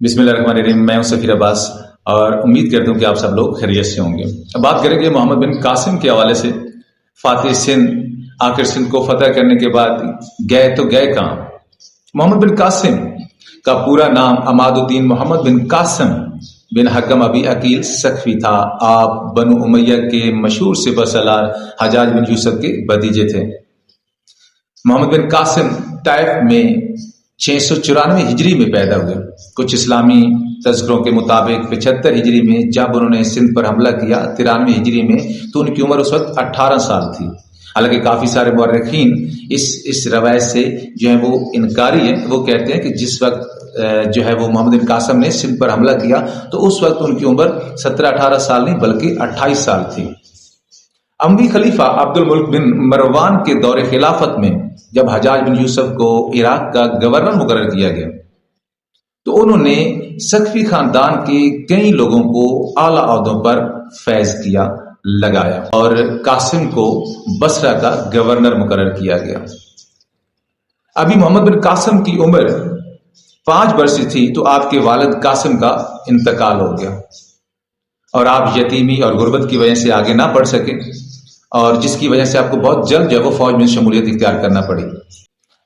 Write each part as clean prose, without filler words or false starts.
बिस्मिल्लाहिर्रहमानिर्रहीम। मैं हूं सफीर अब्बास और उम्मीद करता हूं कि आप सब लोग खैरियत से होंगे। अब बात करेंगे मोहम्मद बिन कासिम के हवाले से। फातिह सिंध, आखिर सिंध को फतह करने के बाद गए तो गए कहां? मोहम्मद बिन कासिम का पूरा नाम अमादुद्दीन मोहम्मद बिन कासिम बिन हकम अबी अकील सखफी था। आप बनु उमैया के मशहूर सिपहसालार हजाज बिन यूसुफ के भतीजे थे। मोहम्मद बिन कासिम ताइफ में 694 हिजरी में पैदा हुए। कुछ इस्लामी तज़किरों के मुताबिक 75 हिजरी में जब उन्होंने सिंध पर हमला किया, 93 हिजरी में तो उनकी उम्र उस वक्त 18 साल थी। हालांकि काफी सारे मुअर्रिखीन इस रवायत से जो है वो इनकारी है। वो कहते हैं कि जिस वक्त जो है वो मोहम्मद बिन कासिम ने सिंध पर हमला किया तो उस वक्त उनकी उम्र 17-18 साल नहीं बल्कि 28 साल थी। अमवी खलीफा अब्दुल मुल्क बिन मरवान के दौरे खिलाफत में जब हजाज बिन यूसुफ को इराक का गवर्नर मुकर्रर किया गया तो उन्होंने सखफी खानदान के कई लोगों को आला ओहदों पर फैज किया, लगाया और कासिम को बसरा का गवर्नर मुकर्रर किया गया। अभी मोहम्मद बिन कासिम की उम्र 5 वर्ष थी तो आपके वालिद कासिम का इंतकाल हो गया और आप यतीमी और गुर्बत की वजह से आगे ना पढ़ सके और जिसकी वजह से आपको बहुत जल्द जो है वो फौज में शमूलियत इख्तियार करना पड़ी।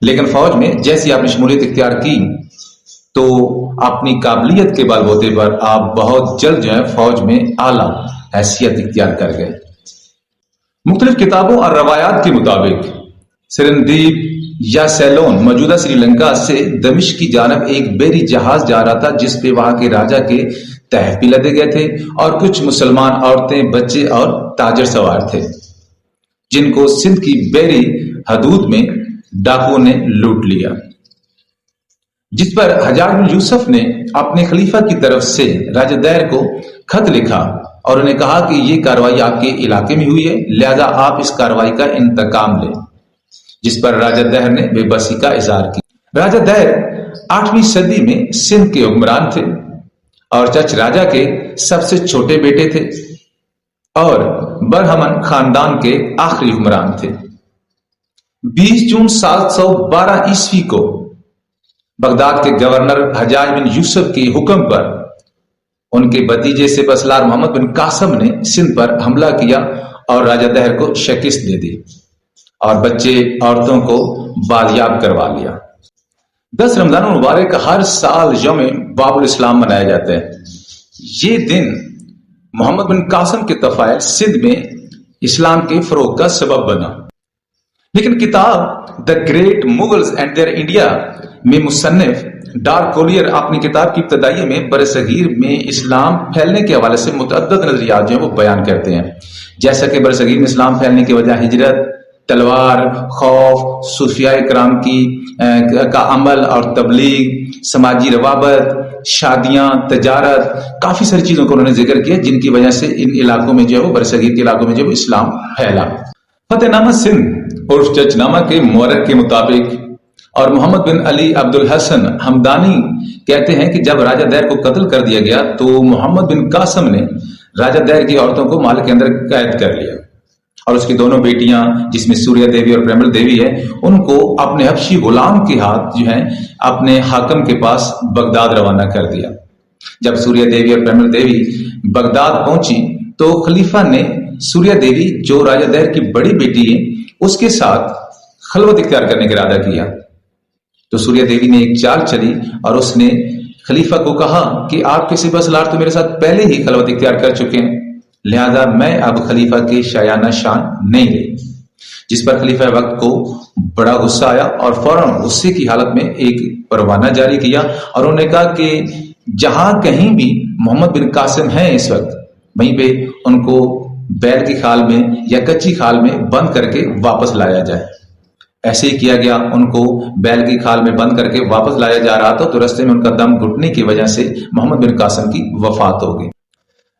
लेकिन फौज में जैसी आपने शमूलियत इख्तियार की तो अपनी काबिलियत के बलबूते पर आप बहुत जल्द जो है फौज में आला हैसियत इख्तियार कर गए। मुख्तलिफ किताबों और रवायात के मुताबिक सिरंदीप या सैलोन मौजूदा श्रीलंका से दमिश्क की जानब एक बेरी जहाज जा रहा था जिसपे वहां के राजा के तहफ भी लदे गए थे और कुछ मुसलमान औरतें, बच्चे और ताजर सवार थे जिनको सिंध की बेरी हदूद में डाकुओं ने लूट लिया। जिस पर हजाज बिन यूसुफ ने अपने खलीफा की तरफ से राजा दैर को खत लिखा और उन्हें कहा कि यह कार्रवाई आपके इलाके में हुई है, लिहाजा आप इस कार्रवाई का इंतकाम लें। जिस पर राजा दैर ने बेबसी का इजहार किया। राजा दैर 8वीं सदी में सिंध के हुक्मरान थे और चच राजा के सबसे छोटे बेटे थे और बरहमन खानदान के आखिरी हुक्मरान थे। 20 जून 712 ईस्वी को बगदाद के गवर्नर हजाज बिन यूसुफ के हुक्म पर उनके भतीजे सिपहसालार मोहम्मद बिन कासिम ने सिंध पर हमला किया और राजा दहर को शिकस्त दे दी और बच्चे औरतों को बालियाब करवा लिया। 10 रमजान मुबारक हर साल यौम बाबुल इस्लाम मनाया जाता है। ये दिन मोहम्मद बिन कासिम के तफायल सिंध में इस्लाम के फरोग का सबब बना। लेकिन किताब the great Mughals and their India में मुसन्निफ डार्क कोलियर अपनी किताब की इब्तदाई में बरसगीर में इस्लाम फैलने के हवाले से मुतअद्दिद नजरियात जो है वो बयान करते हैं। जैसा कि बरसगीर में इस्लाम फैलने की वजह हिजरत, तलवार, खौफ, सूफिया इकराम का अमल और तबलीग, समाजी रवाबत, शादियां, तजारत, काफी सारी चीजों को उन्होंने जिक्र किया जिनकी वजह से इन इलाकों में जो है वो बरसगीर के इलाकों में जो है इस्लाम फैला। फतेहनामा सिंध उर्फ चचनामा के मुअर्रिख के मुताबिक और मोहम्मद बिन अली अब्दुल हसन हमदानी कहते हैं कि जब राजा दैर को कत्ल कर दिया गया तो मोहम्मद बिन कासिम ने राजा दैर की औरतों को महल के अंदर कैद कर लिया और उसकी दोनों बेटियां जिसमें सूर्या देवी और प्रेमल देवी है उनको अपने हबशी गुलाम के हाथ जो है अपने हाकम के पास बगदाद रवाना कर दिया। जब सूर्या देवी और प्रेमल देवी बगदाद पहुंची तो खलीफा ने सूर्या देवी जो राजा दैर की बड़ी बेटी है उसके साथ खलवत इख्तियार करने का इरादा किया। तो सूर्या देवी ने एक चाल चली और उसने खलीफा को कहा कि आपके सिपहसालार तो मेरे साथ पहले ही खलवत इख्तियार कर चुके हैं, लिहाजा मैं अब खलीफा के शायाना शान नहीं ले। जिस पर खलीफा वक्त को बड़ा गुस्सा आया और फौरन गुस्से की हालत में एक परवाना जारी किया और उन्होंने कहा कि जहां कहीं भी मोहम्मद बिन कासिम हैं इस वक्त वहीं पे उनको बैल की खाल में या कच्ची खाल में बंद करके वापस लाया जाए। ऐसे ही किया गया। उनको बैल की खाल में बंद करके वापस लाया जा रहा था तो रास्ते में उनका दम घुटने की वजह से मोहम्मद बिन कासिम की वफात हो गई।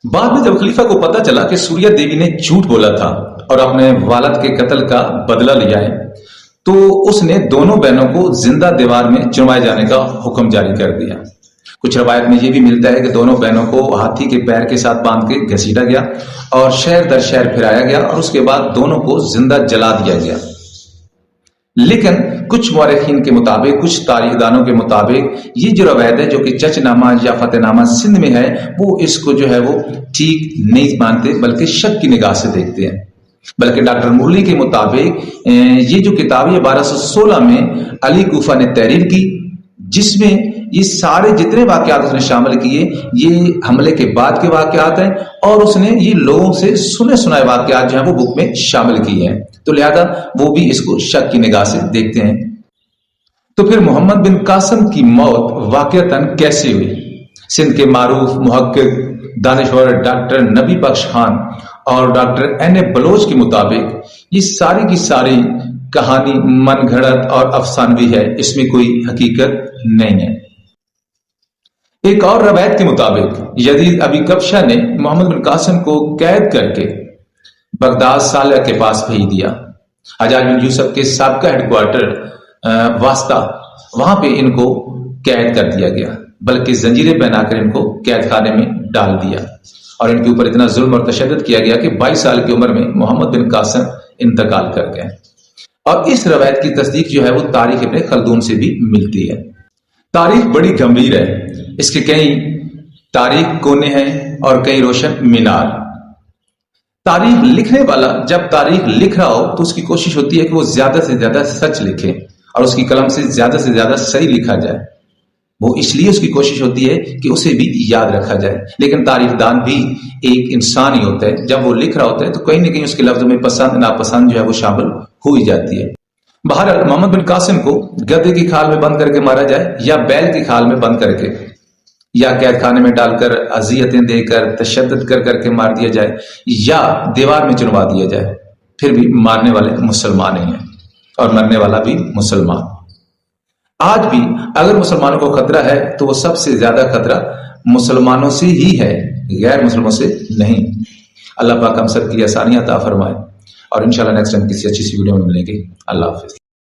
बाद में जब खलीफा को पता चला कि सूर्या देवी ने झूठ बोला था और अपने वालिद के कत्ल का बदला लिया है तो उसने दोनों बहनों को जिंदा दीवार में चुनवाए जाने का हुक्म जारी कर दिया। कुछ रवायत में यह भी मिलता है कि दोनों बहनों को हाथी के पैर के साथ बांध के घसीटा गया और शहर दर शहर फिराया गया और उसके बाद दोनों को जिंदा जला दिया गया। لیکن کچھ مورخین کے مطابق، کچھ تاریخ دانوں کے مطابق یہ جو روایت ہے جو کہ چچ نامہ یا فتح نامہ سندھ میں ہے، وہ اس کو جو ہے وہ ٹھیک نہیں مانتے، بلکہ شک کی نگاہ سے دیکھتے ہیں۔ بلکہ ڈاکٹر مرلی کے مطابق یہ جو کتاب ہے 1216 میں علی کوفہ نے تحریر کی، جس میں یہ سارے جتنے واقعات اس نے شامل کیے یہ حملے کے بعد کے واقعات ہیں، اور اس نے یہ لوگوں سے سنے سنائے واقعات جو ہیں وہ بک میں شامل کیے ہیں، تو لہذا وہ بھی اس کو شک کی نگاہ سے دیکھتے ہیں۔ تو پھر محمد بن قاسم کی موت واقعتاً کیسے ہوئی؟ سندھ کے معروف محقق دانشور ڈاکٹر نبی بخش خان اور ڈاکٹر این اے بلوچ کے مطابق یہ ساری کی ساری کہانی من گھڑت اور افسانوی ہے، اس میں کوئی حقیقت نہیں ہے۔ ایک اور روایت کے مطابق یزید ابی کبشہ نے محمد بن قاسم کو قید کر کے بغداد صالح کے پاس بھیج دیا۔ حجاج بن یوسف کے سابقہ ہیڈ کوارٹر واسطہ، وہاں پہ ان کو قید کر دیا گیا، بلکہ زنجیریں پہنا کر ان کو قید خانے میں ڈال دیا، اور ان کے اوپر اتنا ظلم اور تشدد کیا گیا کہ 22 سال کی عمر میں محمد بن قاسم انتقال کر گئے۔ اور اس روایت کی تصدیق جو ہے وہ تاریخ ابن خلدون سے بھی ملتی ہے۔ تاریخ بڑی گمبھیر ہے، اس کے کئی تاریخ کونے ہیں اور کئی روشن مینار۔ تاریخ لکھنے والا جب تاریخ لکھ رہا ہو تو اس کی کوشش ہوتی ہے کہ وہ زیادہ سے زیادہ سچ لکھے اور اس کی قلم سے زیادہ صحیح لکھا جائے، وہ اس لیے اس کی کوشش ہوتی ہے کہ اسے بھی یاد رکھا جائے۔ لیکن تاریخ دان بھی ایک انسان ہی ہوتا ہے، جب وہ لکھ رہا ہوتا ہے تو کہیں نہ کہیں اس کے لفظوں میں پسند ناپسند جو ہے وہ شامل ہو ہی جاتی ہے۔ بہرحال محمد بن قاسم کو گدے کی کھال میں بند کر کے مارا جائے، یا بیل کی کھال میں بند کر کے، یا قید خانے میں ڈال کر اذیتیں دے کر تشدد کر کے مار دیا جائے، یا دیوار میں چنوا دیا جائے، پھر بھی مارنے والے مسلمان ہی ہیں اور مرنے والا بھی مسلمان۔ آج بھی اگر مسلمانوں کو خطرہ ہے تو وہ سب سے زیادہ خطرہ مسلمانوں سے ہی ہے، غیر مسلموں سے نہیں۔ اللہ پاک ہم سب کی آسانیاں عطا فرمائے، اور انشاءاللہ نیکسٹ ٹائم کسی اچھی سی ویڈیو میں ملیں گے۔ اللہ حافظ۔